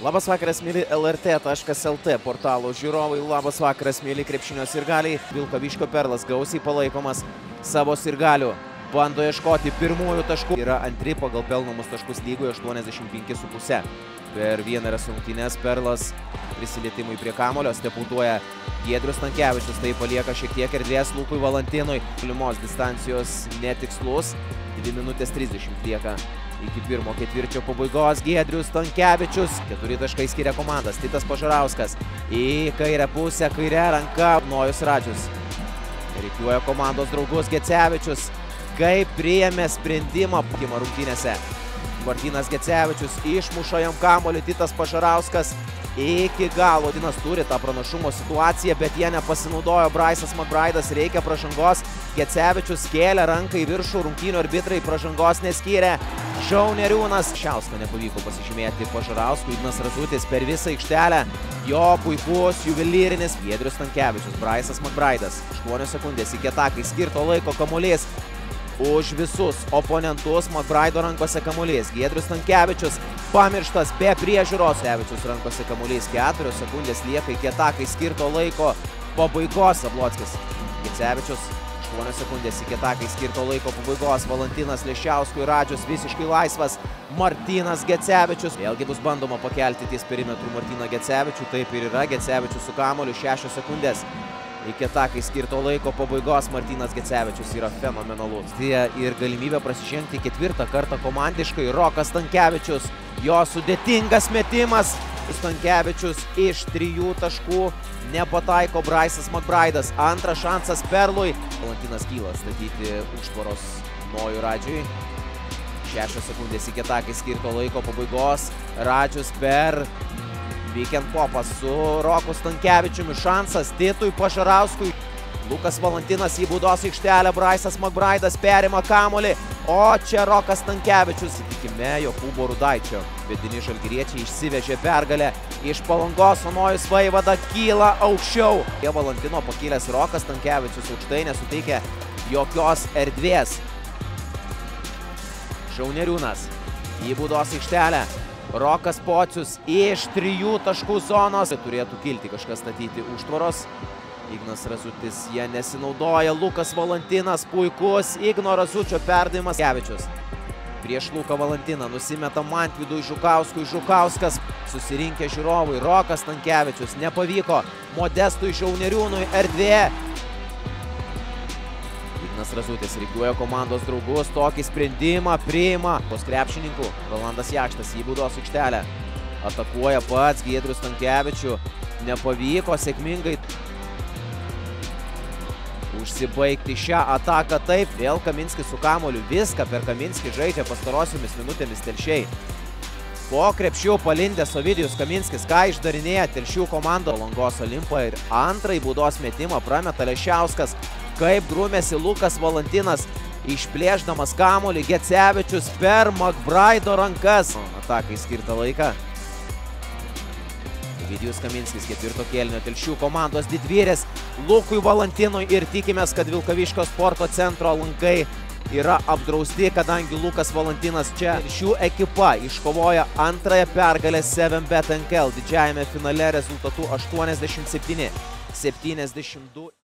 Labas vakaras, mėly LRT.lt portalo žiūrovai, labas vakaras, mėly krepšinio sirgaliai. Vilkaviškio Perlas gausiai palaikomas savo sirgalių. Bando ieškoti pirmųjų taškų. Yra antri pagal pelnomus taškus lygoje 85,5. Per vieneras rungtynes Perlas prisilietimui prie kamulio steputuoja Giedrius Stankevičius. Tai palieka šiek tiek erdvės Lukui Valantinui. Tolimos distancijos netikslus. 2 minutės 30 lieka iki pirmo ketvirčio pabaigos. Giedrius Stankevičius. 4 taškai skiria komandas. Titas Pažarauskas į kairę pusę, kairę ranką. Nojus Radžius reikiuoja komandos draugus. Gecevičius kaip priėmė sprendimą rungtynėse. Martynas Gecevičius išmuša jam kamuolį. Titas Pažarauskas iki galo. Dinas turi tą pranašumo situaciją, bet jie nepasinaudojo. Bryce'as McBride'as reikia pražangos. Gecevičius kėlė ranką į viršų. Rungtynių arbitrai pražangos neskyrė. Šauneriūnas. Šiausko nepavyko pasižymėti Pažarauskui. Ignas Razutis per visą aikštelę. Jo puikus juvelyrinis. Giedrius Stankevičius. Bryce'as McBride'as. 8 sekundės iki atakai skirto laiko kamuolys. Už visus oponentus McBride'o rankose kamuolys. Giedrius Stankevičius pamirštas be priežiūros. Gecevičius rankose kamuolys. 4 sekundės lieka iki atakai skirto laiko pabaigos. Zablockis. Gecevičius. 8 sekundės iki atakai skirto laiko pabaigos. Valantinas Lešiauskui. Radžius visiškai laisvas. Martynas Gecevičius. Vėlgi bus bandoma pakelti ties perimetrų Martyną Gecevičių. Taip ir yra. Gecevičius su kamuoliu. 6 sekundės. Iki atakai skirto laiko pabaigos. Martynas Gecevičius yra fenomenalus. Ir galimybė prasižengti 4 kartą komandiškai. Rokas Stankevičius. Jo sudėtingas metimas. Stankevičius iš 3 taškų nepataiko. Bryce'as McBride'as. Antras šansas Perlui. Valantinas kyla statyti užtvaros Nojui Radžiui. 6 sekundės iki atakai skirto laiko pabaigos. Radžius per Weekend popas su Roku Stankevičiumi. Šansas Titui Pažarauskui. Lukas Valantinas į baudos aikštelę. Bryce'as McBride'as perima kamuolį. O čia Rokas Stankevičius. Įtikime Jokūbo Rudaičio. Vedini žalgiriečiai išsivežė pergalę iš Palangos. Nojus Vaivada kyla aukščiau. Valantino pakilęs Rokas Stankevičius aukštai nesuteikia jokios erdvės. Šauneriūnas į baudos aikštelę. Rokas Pocius iš 3 taškų zonos. Turėtų kilti kažkas statyti užtvaros. Ignas Razutis jie nesinaudoja. Lukas Valantinas puikus. Igno Razučio perdavimas. Gecevičius prieš Luką Valantiną. Nusimeta Mantvydui Žukauskui. Žukauskas susirinkę žiūrovai. Rokas Stankevičius. Nepavyko. Modestui Šauneriūnui erdvė. Ignas Razutis reikiuoja komandos draugus. Tokį sprendimą priima pos krepšininkų. Rolandas Jakštas į baudos aikštelę. Atakuoja pats Giedrius Stankevičių. Nepavyko sėkmingai užsibaigti šią ataką. Taip, vėl Kaminskis su kamuoliu. Viską per Kaminskį žaidžia pastarosiomis minutėmis Telšiai. Po krepšių palindęs Ovidijus Kaminskis. Ką išdarinėja Telšių komanda. Palangos Olimpą ir antrąjį baudos metimą prameta Lešiauskas. Kaip grūmėsi Lukas Valantinas, išplėšdamas kamuolį. Gecevičius per McBride'o rankas. Atakai skirtą laiką. Ovidijus Kaminskis 4 kėlinio Telšių komandos didvyris Lukui Valantinui. Ir tikimės, kad Vilkaviškio sporto centro lankai yra apdrausti, kadangi Lukas Valantinas čia. Telšių ekipa iškovoja antrąją pergalę 7bet NKL didžiajame finale rezultatu 87-72.